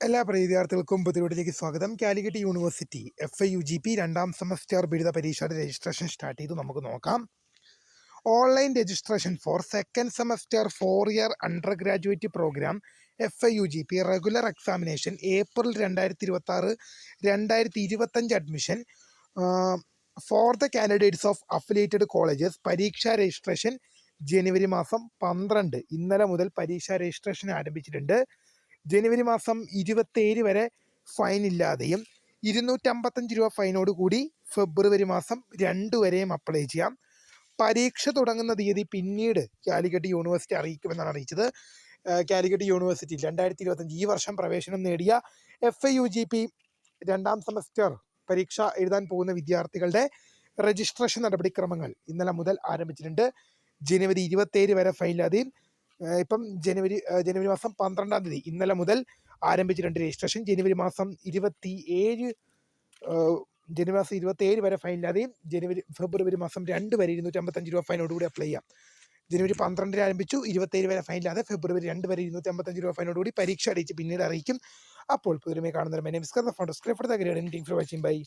എല്ലാ പ്രിയ വിദ്യാർത്ഥികൾക്കും പുതിയതിലേക്ക് സ്വാഗതം. കാലിക്കറ്റ് യൂണിവേഴ്സിറ്റി FIUGP രണ്ടാം സെമസ്റ്റർ ബിരുദ പരീക്ഷയുടെ രജിസ്ട്രേഷൻ സ്റ്റാർട്ട് ചെയ്തു. നമുക്ക് നോക്കാം. Online registration for second semester 4-year undergraduate programme FIUGP regular examination April 2026-2025 admission for the candidates of affiliated colleges. പരീക്ഷാ രജിസ്ട്രേഷൻ ജനുവരി മാസം 12 ഇന്നലെ മുതൽ പരീക്ഷാ രജിസ്ട്രേഷൻ ആരംഭിച്ചിട്ടുണ്ട്. ജനുവരി മാസം 27 വരെ ഫൈൻ ഇല്ലാതെയും 255 രൂപ ഫൈനോട് കൂടി ഫെബ്രുവരി മാസം 2 വരെയും അപ്ലൈ ചെയ്യാം. പരീക്ഷ തുടങ്ങുന്ന തീയതി പിന്നീട് കാലിക്കറ്റ് യൂണിവേഴ്സിറ്റി അറിയിക്കുമെന്നാണ് അറിയിച്ചത്. കാലിക്കറ്റ് യൂണിവേഴ്സിറ്റി 2025 ഈ വർഷം പ്രവേശനം നേടിയ FIUGP രണ്ടാം സെമസ്റ്റർ പരീക്ഷ എഴുതാൻ പോകുന്ന വിദ്യാർത്ഥികളുടെ രജിസ്ട്രേഷൻ നടപടിക്രമങ്ങൾ ഇന്നലെ മുതൽ ആരംഭിച്ചിട്ടുണ്ട്. ജനുവരി 27 വരെ ഫൈൻ ഇല്ലാതെയും ഇപ്പം ജനുവരി മാസം 12-ാം തീയതി ഇന്നലെ മുതൽ ആരംഭിച്ചിട്ടുണ്ട് രജിസ്ട്രേഷൻ. ജനുവരി മാസം 27 വരെ ഫൈൻ ഇല്ലാതെയും ഫെബ്രുവരി മാസം 2 വരെ 255 രൂപ ഫൈനോടുകൂടി അപ്ലൈ ചെയ്യാം. ജനുവരി 12 ആരംഭിച്ചു, 27 വരെ ഫൈൻ ഇല്ലാതെ ഫെബ്രുവരി 2 വരെ 255 രൂപ ഫൈനോടുകൂടി പരീക്ഷ അറിയിച്ച് പിന്നീട് അറിയിക്കും. അപ്പോൾ പുതുമയെ കാണുന്നവർ